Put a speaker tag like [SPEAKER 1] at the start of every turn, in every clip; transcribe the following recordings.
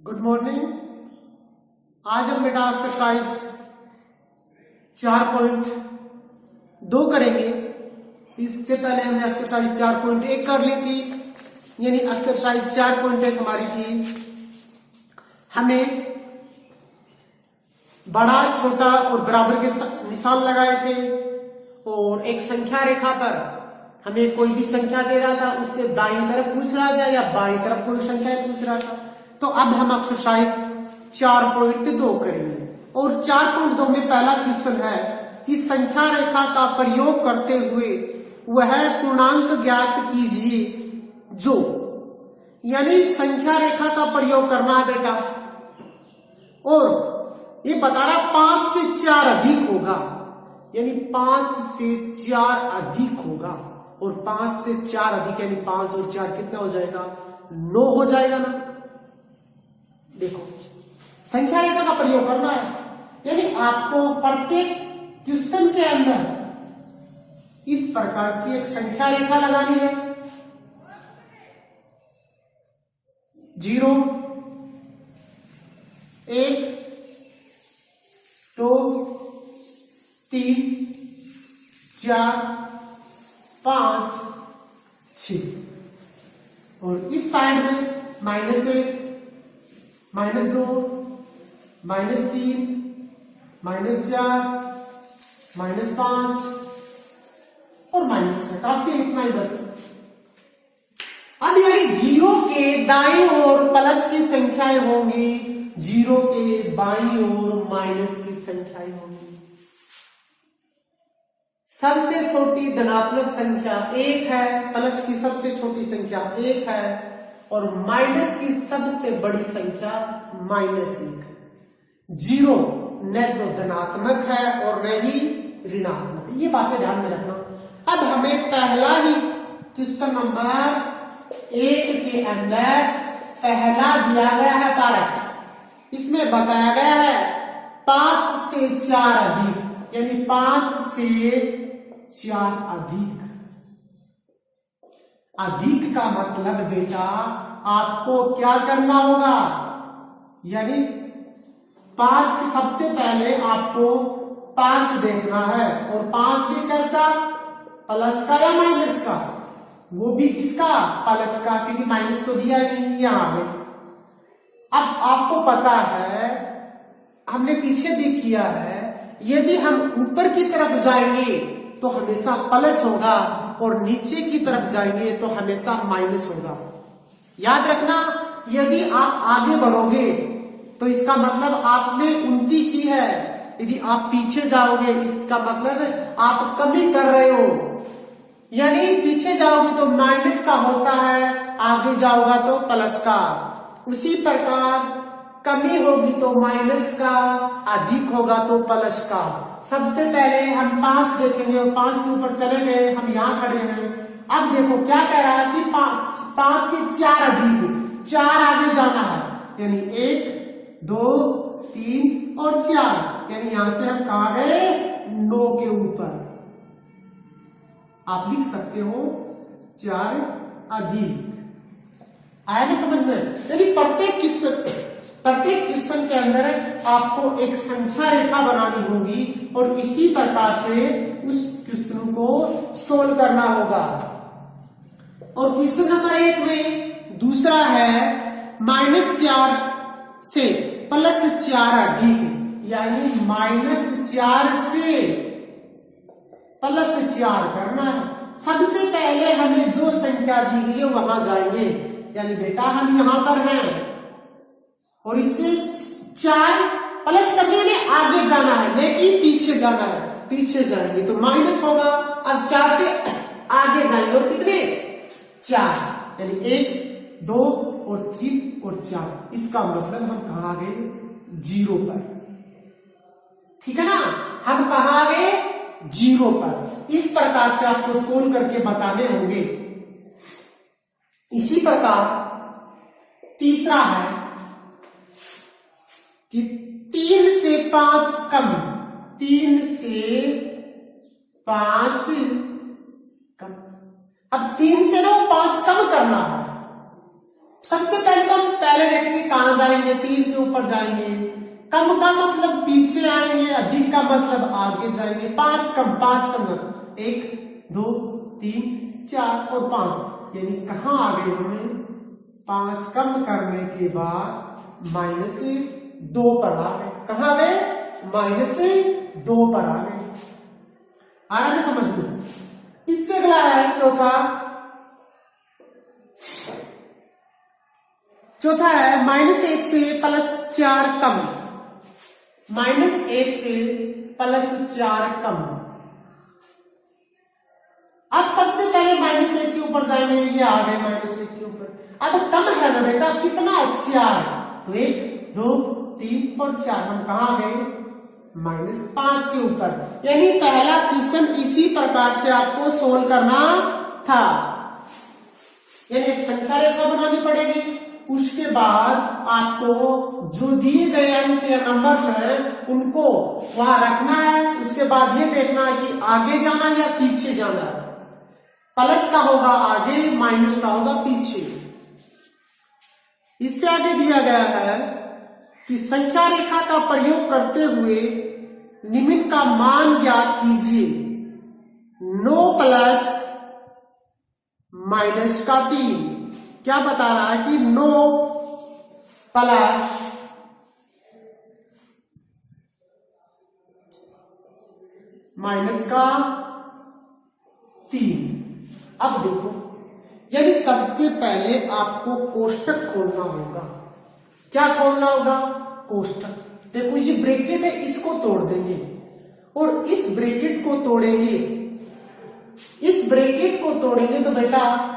[SPEAKER 1] Good morning. आज हम बेटा एक्सरसाइज 4.2 करेंगे। इससे पहले हमने एक्सरसाइज 4.1 कर ली थी, यानी एक्सरसाइज 4.1 हमारी थी। हमें बड़ा छोटा और बराबर के निशान लगाए थे और एक संख्या रेखा पर हमें कोई भी संख्या दे रहा था, उससे दाईं तरफ पूछ रहा था या बाईं तरफ कोई संख्या पूछ रहा था। तो अब हम एक्सरसाइज 4.2 करेंगे और 4.2 में पहला क्वेश्चन है कि संख्या रेखा का प्रयोग करते हुए वह पूर्णांक ज्ञात कीजिए जो, यानी संख्या रेखा का प्रयोग करना है बेटा। और ये बता रहा 5 से 4 अधिक होगा, यानी 5 से 4 अधिक होगा। और 5 से 4 अधिक यानी 5 और 4 कितना हो जाएगा? 9 हो जाएगा ना। देखो, संख्या रेखा का प्रयोग करना है, यानी आपको प्रत्येक क्वेश्चन के अंदर इस प्रकार की एक संख्या रेखा लगानी है। 0, 1, 2, 3, 4, 5, 6 और इस साइड में -1, -2, -3, -4, -5 और -6। काफी इतना ही बस। अब यही 0 के दाईं ओर प्लस की संख्याएं होंगी, 0 के बाईं ओर माइनस की संख्याएं होंगी। सबसे छोटी धनात्मक संख्या 1 है, प्लस की सबसे छोटी संख्या 1 है और माइनस की सबसे बड़ी संख्या -1 है। 0 न तो धनात्मक है और न ही ऋणात्मक, ये बातें ध्यान में रखना। अब हमें पहला ही क्वेश्चन नंबर 1 के अंदर पहला दिया गया है पार्ट। इसमें बताया गया है 5 से 4 अधिक, यानी 5 से 4 अधिक। अधिक का मतलब बेटा आपको क्या करना होगा, यानी 5 के सबसे पहले आपको 5 देखना है। और 5 भी कैसा? प्लस का या माइनस का? वो भी किसका? प्लस का, क्योंकि माइनस तो दिया ही नहीं यहां पे। अब आपको पता है, हमने पीछे भी किया है, यदि हम ऊपर की तरफ जाएंगे तो हमेशा प्लस होगा और नीचे की तरफ जाएंगे तो हमेशा माइनस होगा। याद रखना, यदि आप आगे बढ़ोगे तो इसका मतलब आपने उन्नति की है, यदि आप पीछे जाओगे इसका मतलब आप कमी कर रहे हो। यानी पीछे जाओगे तो माइनस का होता है, आगे जाओगा तो प्लस का। उसी प्रकार कमी होगी तो माइनस का, अधिक होगा तो प्लस का। सबसे पहले हम 5 देखेंगे और 5 के ऊपर चले गए, हम यहां खड़े हैं। अब देखो क्या कह रहा है कि 5 से 4 अधिक, 4 आगे जाना है, यानी 1, 2, 3 और 4, यानी यहां से हम कहां गए? 9 के ऊपर। आप लिख सकते हो 4 अधिक। आया नहीं समझ में? यानी प्रत्येक क्वेश्चन के अंदर आपको एक संख्या रेखा बनानी होगी और इसी प्रकार से उस क्वेश्चन को सोल्व करना होगा। और क्वेश्चन नंबर 1 में दूसरा है -4 से +4 अधिक, यानी -4 से +4 करना है। सबसे पहले हमें जो संख्या दी गई है वहां जाएंगे, यानी बेटा हम यहां पर हैं और इससे 4 प्लस करने में आगे जाना है, लेकिन पीछे जाना है। पीछे जाएंगे तो माइनस होगा। अब 4 से आगे जाएंगे और कितने? 4, यानी 1, 2 और 3 और 4। इसका मतलब हम कहां गए? 0 पर। ठीक है ना, हम कहां गए? 0 पर। इस प्रकार से आपको सोल्व करके बताने होंगे। इसी प्रकार तीसरा है कि 3 से 5 कम, 3 से 5 कम। अब 3 से 5 कम करना है, सबसे पहले तो हम पहले देखेंगे कहां जाएंगे, 3 के ऊपर जाएंगे। कम का मतलब पीछे आएंगे, अधिक का मतलब आगे जाएंगे। 5 कम 1 2 3 4 और 5, यानी कहां आ गए हमें 5 कम करने के बाद -2 पर आ गए। कहां गए? -2 पर आ गए। आ रहा है समझ में? इससे अगला है चौथा है -1 से +4 कम। -1 से +4 कम। अब सबसे पहले -1 के ऊपर जाएंगे, ये आ गए -1 के ऊपर। अब कम है ना बेटा, कितना? 4, तो 1 2 3 और 4, हम कहां गए? -5 के ऊपर। यानी पहला क्वेश्चन इसी प्रकार से आपको सोल्व करना था। यानी एक संख्या रेखा बनानी पड़ेगी, उसके बाद आपको जो दिए गए अंक या नंबर्स है उनको वहां रखना है। उसके बाद ये देखना है कि आगे जाना है या पीछे जाना है। प्लस का होगा आगे, माइनस का होगा पीछे। इससे आगे दिया गया है कि संख्या रेखा का प्रयोग करते हुए निम्न का मान ज्ञात कीजिए। 9 + -3। क्या बता रहा है कि 9 + -3। अब देखो, यदि सबसे पहले आपको कोष्टक खोलना होगा। क्या खोलना होगा? कोष्टक। देखो ये ब्रैकेट है, इसको तोड़ देंगे और इस ब्रैकेट को तोड़ेंगे। इस ब्रैकेट को तोड़ेंगे तो बेटा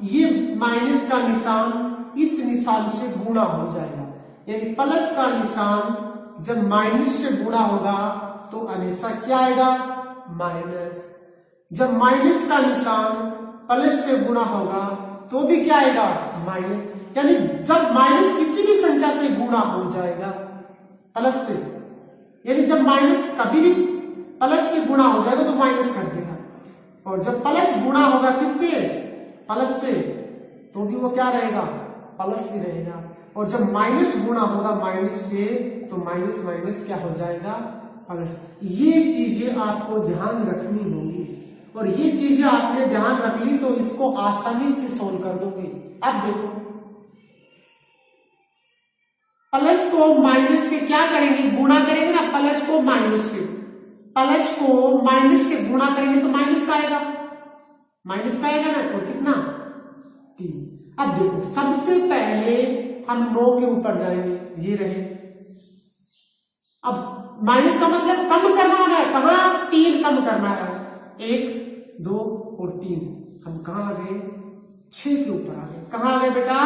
[SPEAKER 1] ये माइनस का निशान इस निशान से गुणा हो जाएगा। यानी प्लस का निशान जब माइनस से गुणा होगा तो हमेशा क्या आएगा? माइनस। जब माइनस का निशान प्लस से गुणा होगा तो भी क्या आएगा? माइनस। यानी जब माइनस किसी भी संख्या से गुणा हो जाएगा प्लस से, यानी जब माइनस कभी भी प्लस से गुणा हो जाएगा तो माइनस कर देगा, और जब प्लस गुणा होगा किससे? प्लस से, तो भी वो क्या रहेगा? प्लस ही रहेगा। और जब माइनस गुणा होगा माइनस से तो माइनस माइनस क्या हो जाएगा? प्लस। ये चीजें आपको ध्यान रखनी होगी, और ये चीजें आपने ध्यान रख ली तो इसको आसानी से सोल्व कर दोगे। अब देखो, प्लस को माइनस से क्या करेंगे? गुणा करेंगे ना, प्लस को माइनस से। प्लस को माइनस से गुणा करेंगे तो माइनस का आएगा, माइनस का आएगा ना, और कितना? 3। अब देखो, सबसे पहले हम 9 के ऊपर जाएंगे, ये रहे। अब माइनस का मतलब कम करना है, कहां? 3 कम करना है। 1 2 और 3, हम कहां आ गए? 6 के ऊपर आ गए। कहां आ गए बेटा?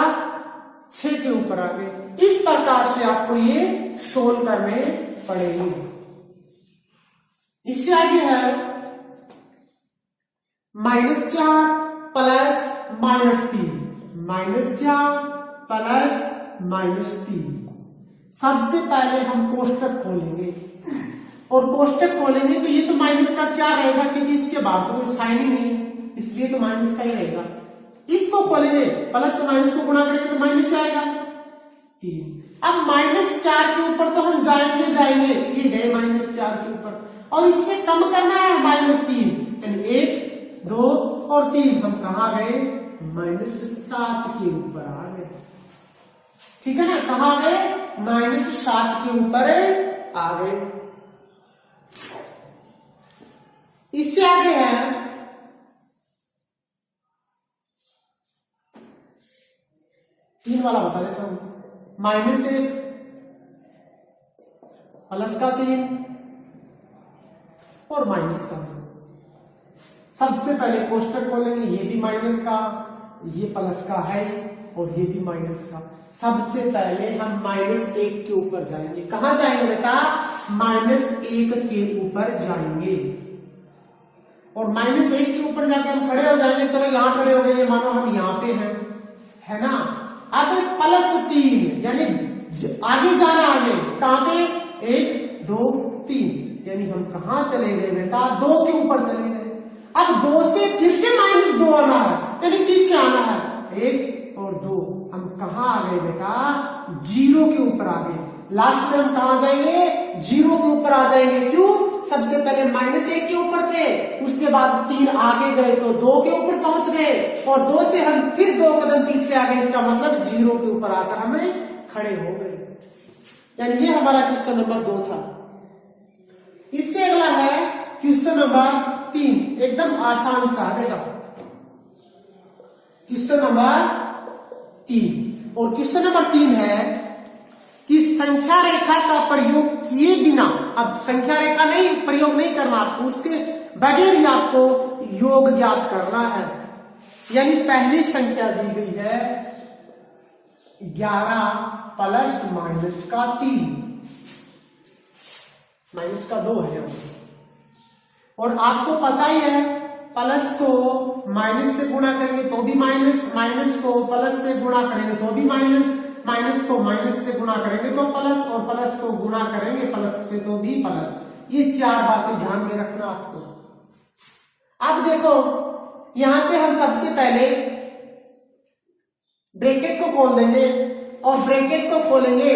[SPEAKER 1] 6 के ऊपर आ गए। इस प्रकार से आपको ये सोल्व करने पड़ेंगे। इससे आगे है -4 + -3। -4 + -3। सबसे पहले हम कोष्टक खोलेंगे, और कोष्टक खोलेंगे तो ये तो माइनस का 4 रहेगा, क्योंकि इसके बाद तो कोई साइन ही नहीं है, इसलिए तो माइनस का ही रहेगा। इसको खोलेंगे, प्लस से माइनस को गुणा करेंगे तो माइनस आएगा 3। अब -4 के ऊपर तो हम जाएंगे, ये गए -4 के ऊपर, और इससे कम करना है -3, यानी 1 2 और 3, हम कहां गए? -7 के ऊपर आ गए। ठीक है ना? कहां गए? -7 के ऊपर आ गए। इससे आगे है तीन वाला, बता देता हूं। -1 प्लस का 3 और माइनस का। सबसे पहले कोष्टक खोलेंगे, ये भी माइनस का, ये प्लस का है, और ये भी माइनस का। सबसे पहले हम -1 के ऊपर जाएंगे। कहां जाएंगे बेटा? -1 के ऊपर जाएंगे, और -1 के ऊपर जाके हम खड़े हो जाएंगे। चलो यहां खड़े हो गए, मानो हम यहां पे हैं, है ना? अब +3, यानी आगे जाना, आगे कहां पे? 1 2 3, यानी हम कहां चले गए बेटा? 2 के ऊपर चले गए। अब 2 से फिर से -2 आना है, यानी पीछे आना है। 1 और 2, हम कहाँ आ गए बेटा? 0 के ऊपर आ गए। लास्ट में हम कहाँ जाएंगे? 0 के ऊपर आ जाएंगे। क्यों? सबसे पहले -1 के ऊपर थे, उसके बाद 3 आगे गए तो 2 के ऊपर पहुंच गए, और 2 से हम फिर 2 कदम पीछे आ गए। इसका मतलब 0 के ऊपर आकर हमें खड़े हो गए। यानी ये हमारा क्वेश्चन नंबर 2 था। इससे अगला है क्वेश्चन नंबर 3, एकदम आसान सा देखो। क्वेश्चन नंबर 3, और क्वेश्चन नंबर 3 है कि संख्या रेखा का प्रयोग किए बिना, अब संख्या रेखा नहीं प्रयोग नहीं करना आपको, उसके बगैर ही आपको योग ज्ञात करना है। यानी पहली संख्या दी गई है 11 प्लस माइनस का 3, माइनस का 2 है, और आपको पता ही है प्लस को माइनस से गुणा करेंगे तो भी माइनस, माइनस को प्लस से गुणा करेंगे तो भी माइनस, माइनस को माइनस से गुणा करेंगे तो प्लस, और प्लस को गुणा करेंगे प्लस से तो भी प्लस। ये 4 बातें ध्यान में रखना आपको। अब देखो यहां से हम सबसे पहले ब्रैकेट को खोल देंगे, और ब्रैकेट को खोलेंगे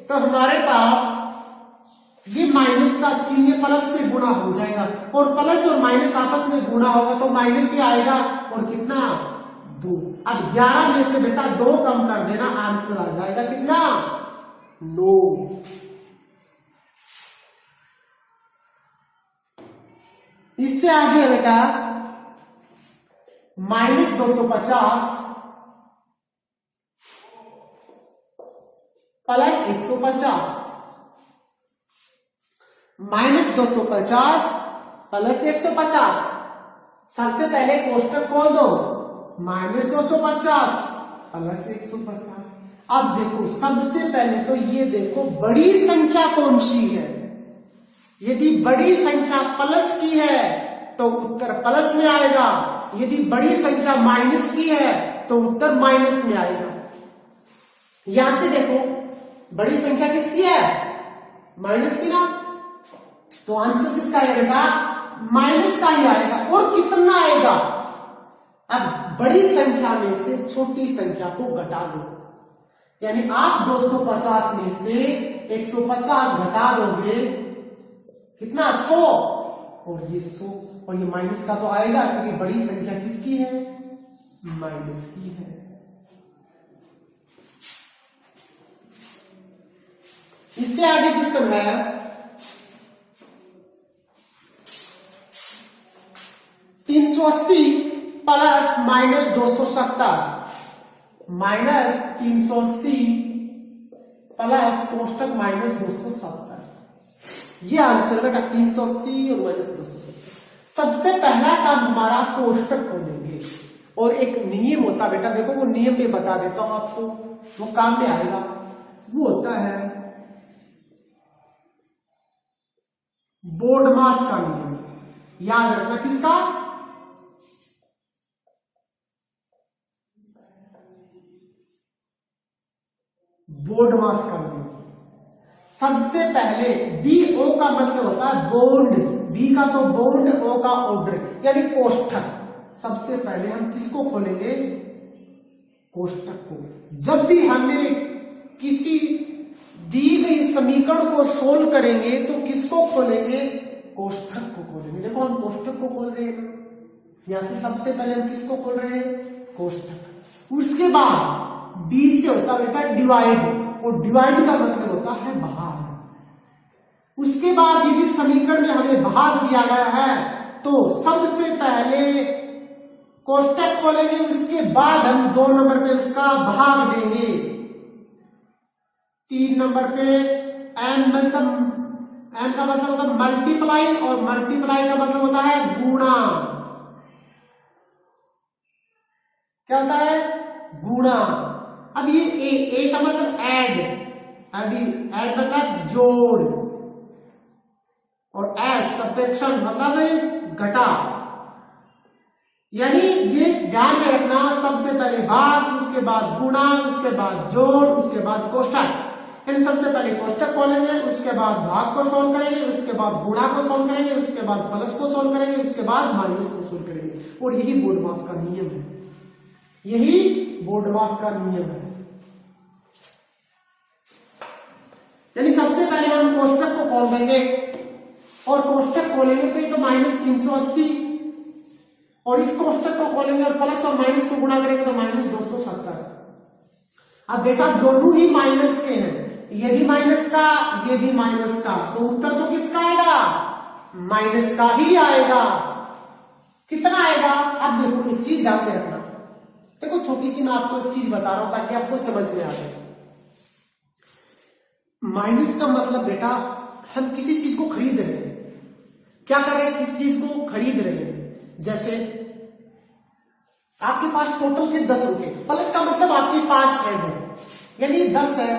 [SPEAKER 1] तो हमारे पास ये माइनस का चिन्ह प्लस से गुणा हो जाएगा, और प्लस और माइनस आपस में गुणा होगा तो माइनस ही आएगा, और कितना? 2। अब 11 में से बेटा 2 कम कर देना, आंसर आ जाएगा कितना? 9। इससे आगे है बेटा -250 प्लस 150, -250 प्लस 150। सबसे पहले कोष्टक खोल दो, -250 प्लस 150। अब देखो सबसे पहले तो ये देखो बड़ी संख्या कौन सी है। यदि बड़ी संख्या प्लस की है तो उत्तर प्लस में आएगा, यदि बड़ी संख्या माइनस की है तो उत्तर माइनस में आएगा। यहां से देखो बड़ी संख्या किसकी है? माइनस की ना, तो आंसर किसका आएगा बेटा? माइनस का ही आएगा। और कितना आएगा? अब बड़ी संख्या में से छोटी संख्या को घटा दो, यानी आप 250 में से 150 घटा दोगे, कितना? 100, और ये 100, और ये माइनस का तो आएगा क्योंकि बड़ी संख्या किसकी है? माइनस की है। इससे आगे क्वेश्चन है -380 प्लस -270, -380 प्लस कोष्टक -270। ये आंसर बेटा 380 और -270। सबसे पहला काम हमारा कोष्टक खोलेंगे, और एक नियम होता बेटा, देखो वो नियम भी बता देता हूं आपको, वो काम में आएगा। वो होता है बोर्डमास का नियम। याद रखना किसका? बोर्डमास का नियम। सबसे पहले BO का मतलब होता है बॉन्ड, B का तो बॉन्ड, O का ऑर्डर, यानी कोष्ठक। सबसे पहले हम किसको खोलेंगे? कोष्ठक को। जब भी हमें किसी दी गई समीकरण को सोल्व करेंगे तो किसको खोलेंगे? कोष्ठक को खोलेंगे। देखो हम कोष्ठक को खोल रहे हैं, यहां से सबसे पहले हम किसको खोल रहे हैं? कोष्ठक। उसके बाद D से होता है बेटा डिवाइड, और डिवाइड का मतलब होता है भाग। उसके बाद यदि समीकरण में हमें भाग दिया गया है तो सबसे पहले कोष्ठक खोलेंगे, उसके बाद हम 2 नंबर पे उसका भाग देंगे, 3 नंबर पे n का मतलब होता है मल्टीप्लाई, और मल्टीप्लाई का मतलब होता है गुणा। क्या होता है? गुणा। अब ये ए का मतलब ऐड मतलब जोड़, और एस सब्ट्रैक्शन मतलब घटा। यानी ये ध्यान में रखना, सबसे पहले भाग, उसके बाद गुणा, उसके बाद जोड़, उसके बाद कोष्ठक। इन सबसे पहले कोष्ठक खोलेंगे, उसके बाद भाग को सोल्व करेंगे, उसके बाद गुणा को सोल्व करेंगे, उसके बाद प्लस को सोल्व करेंगे, उसके बाद माइनस को सोल्व करेंगे। और यही बोर्डमास का नियम है, यही बोर्डमास का नियम है। यानी सबसे पहले हम कोष्टक को खोल देंगे और कोष्टक खोलेंगे तो ये तो -380 और इस कोष्टक को खोलेंगे और प्लस और माइनस को गुणा करेंगे तो -270। अब बेटा दोनों ही माइनस के हैं, ये भी माइनस का ये भी माइनस का, तो उत्तर तो किसका आएगा? माइनस का ही आएगा। कितना आएगा? अब देखो एक चीज ध्यान में रखना, देखो छोटी सी मैं आपको एक चीज बता रहा हूं ताकि आपको समझ में आ जाए। माइनस का मतलब बेटा हम किसी चीज को खरीद रहे हैं, क्या कर रहे हैं? किसी चीज को खरीद रहे हैं। जैसे आपके पास टोटल थे 10 रुपए, प्लस का मतलब आपके पास है वो, यानी 10 है,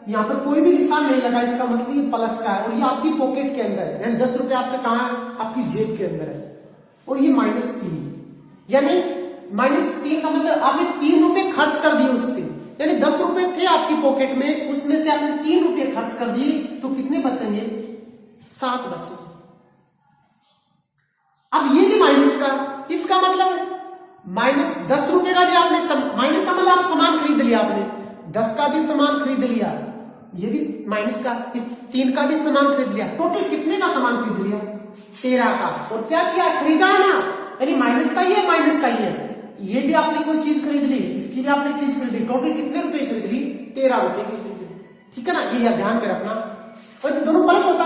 [SPEAKER 1] यहां पर कोई भी निशान नहीं लगा, इसका मतलब ये प्लस का है और ये आपकी पॉकेट के अंदर है, यानी 10 रुपए आपके कहां है? आपकी जेब के अंदर है। और ये -3, यानी -3 का मतलब आपने 3 रुपए खर्च कर दिए उससे, यानी 10 रुपए थे आपकी पॉकेट में, उसमें से आपने 3 रुपए खर्च कर दिए, तो कितने बचेंगे? 7 बचेंगे। अब ये भी माइनस का, इसका मतलब -10 रुपए का भी आपने माइनस का मतलब आप सामान खरीद लिया, आपने 10 का भी सामान खरीद लिया, ये भी माइनस का, इस 3 का भी सामान खरीद लिया, टोटल कितने का सामान खरीद लिया? 13 का। और क्या किया? खरीदा है ना, यानी माइनस का ही है माइनस का ही है, ये भी आपने कोई चीज खरीद ली, इसकी भी आपने चीज खरीद ली, टोटल कितने रुपए खरीद ली? 13 रुपए की खरीद ली, ठीक है ना? ये ध्यान में रखना। और दोनों प्लस होता,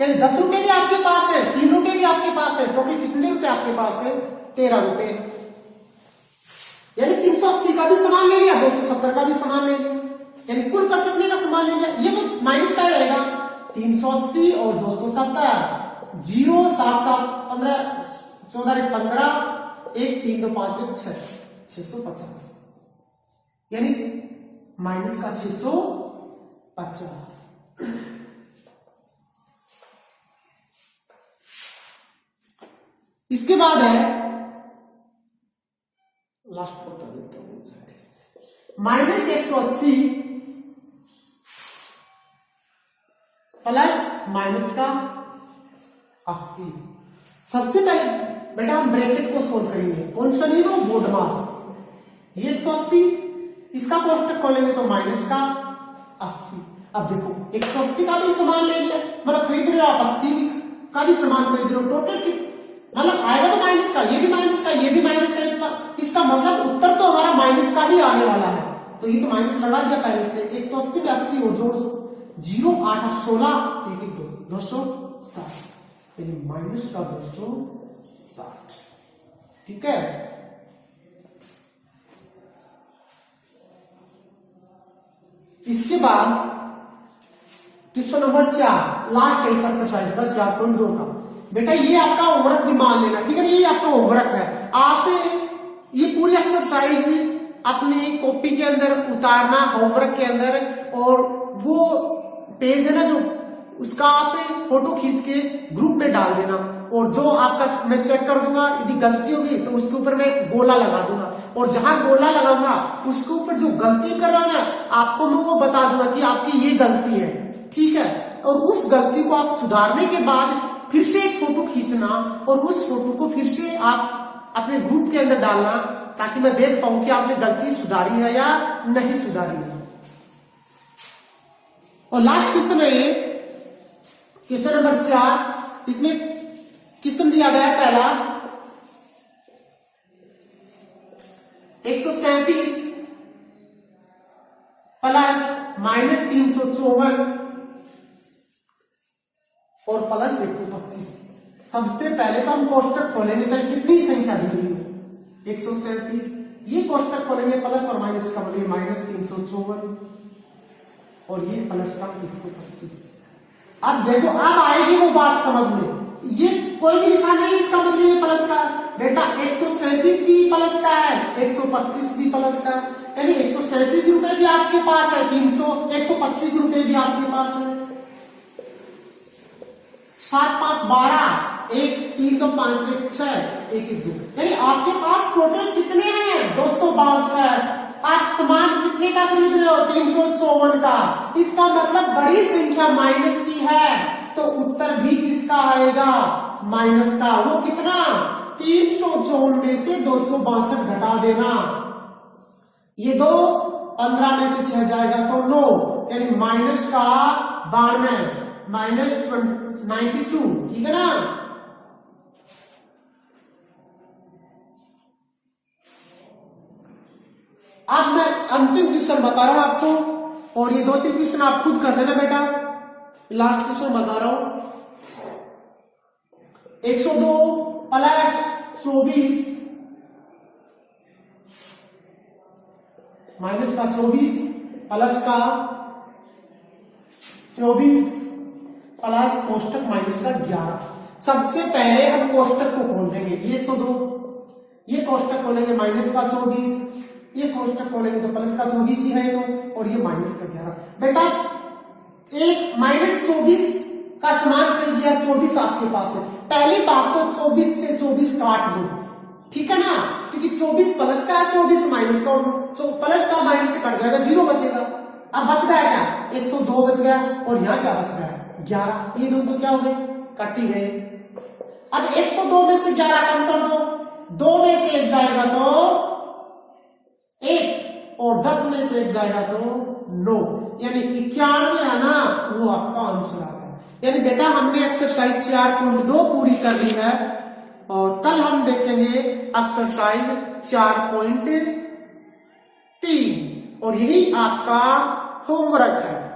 [SPEAKER 1] यानी 10 रुपए भी आपके पास है, 3 रुपए भी आपके पास है, टोटल कितने रुपए आपके पास है? 13 रुपए, यानी 380 का भी सामान ले लिया, 270 का भी सामान ले लिया, यानी कुल का कितने का सामान ले लिया? ये तो माइनस का रहेगा, 380 और 270, 0 7 7 15 14 15 1 3 2 5 1 6 650, यानी माइनस का 650। इसके बाद है लास्ट बता देता हूं, -180 प्लस माइनस का 80। सबसे पहले बेटा हम ब्रैकेट को सोल्व करेंगे, कौन सा नहीं हो? बोर्डमास। ये 180, इसका कोष्टक खोलेंगे तो माइनस का 80। अब देखो 180 का भी सामान ले लिया, मतलब खरीद रहे हो आप, 80 का भी सामान खरीद रहे हो, टोटल कितना मतलब आएगा? तो माइनस का, ये भी माइनस का ये भी माइनस का, इतना, इसका मतलब उत्तर तो हमारा माइनस का ही आने वाला है। तो ये तो माइनस लगा दिया पहले से, 180 में 80 और जोड़ दो, 0 8 8 16 1 1 2 260, यानी माइनस का 260, ठीक है? इसके बाद क्वेश्चन नंबर 4, लास्ट एक्सरसाइज का 4.2 का। बेटा ये आपका होमवर्क भी मान लेना, ठीक है? ये आपका होमवर्क है, आप ये पूरी एक्सरसाइज अपनी कॉपी के अंदर उतारना, होमवर्क के अंदर, और वो पेज है ना जो, उसका आप फोटो खींच के ग्रुप में डाल देना, और जो आपका मैं चेक कर दूंगा, यदि गलती होगी तो उसके ऊपर मैं गोला लगा दूंगा, और जहां गोला लगाऊंगा उसके ऊपर जो गलती कर रहा है ना, आपको मैं वो बता दूंगा कि आपकी ये गलती है, ठीक है? और उस गलती को आप सुधारने के बाद फिर से एक फोटो खींचना और उस फोटो को फिर से आप अपने ग्रुप के अंदर डालना, ताकि मैं देख पाऊं कि आपने गलती सुधारी है या नहीं सुधारी है। और लास्ट क्वेश्चन है ये, क्वेश्चन नंबर 4। इसमें क्वेश्चन दिया गया है पहला, 137 प्लस -354 और प्लस 125। सबसे पहले तो हम कोष्टक खोलेंगे, चाहे कितनी संख्या दी हुई है, 137, ये कोष्टक खोलेंगे, प्लस और माइनस का बोलिए -354 और ये प्लस का 125। अब देखो अब आएगी वो बात समझ में, ये कोई भी निशान नहीं, इसका मतलब ये प्लस का, बेटा 137 भी प्लस का है, 125 भी प्लस का, यानी 137 रुपए भी आपके पास है, 125 रुपए भी आपके पास है, 7 5 12 1 3 2 5 1 6 1 1 2, यानी आपके पास टोटल कितने हैं? 262। आप सामान कितने का खरीद रहे हो? 354 का। इसका मतलब बड़ी संख्या माइनस की है, तो उत्तर भी किसका आएगा? माइनस का। वो कितना? 354 में से 262 घटा देना, ये 2 15 में से 6 जाएगा तो 9, यानी माइनस का 92 माइनस 92, ठीक है ना। अब मैं अंतिम क्वेश्चन बता रहा हूं आपको, और ये 2-3 क्वेश्चन आप खुद कर लेना बेटा। लास्ट क्वेश्चन बता रहा हूं। 102 प्लस 24 माइनस का 24 प्लस का 24 प्लस कोष्टक माइनस का 11। सबसे पहले हम कोष्टक को खोल देंगे, ये 102, ये कोष्टक खोलेंगे माइनस का 24, ये कोष्टक खोलेंगे तो प्लस का 24 ही है तो, और ये माइनस का 11। बेटा एक माइनस 24 का समान कर दिया, 24 आपके पास है। पहली बात तो 24 से 24 काट दो, ठीक है ना, क्योंकि 24 प्लस का है, 24 माइनस का, और प्लस का माइनस से कट जाएगा, 0 बचेगा। अब बच गया क्या, 102 बच गया, और यहाँ क्या बच गया 11। ये दोनों क्या हो गए, कट ही गए। अब 102 में से 11 कम कर दो, 2 में से 1 जाएगा तो 1, और 10 में से 1 जाएगा तो 9, यानी 91 है ना, वो आपका आंसर आ गया। यानी बेटा हमने एक्सरसाइज 4.2 पूरी कर ली है, और कल हम देखेंगे एक्सरसाइज 4.3, और यही आपका होमवर्क है।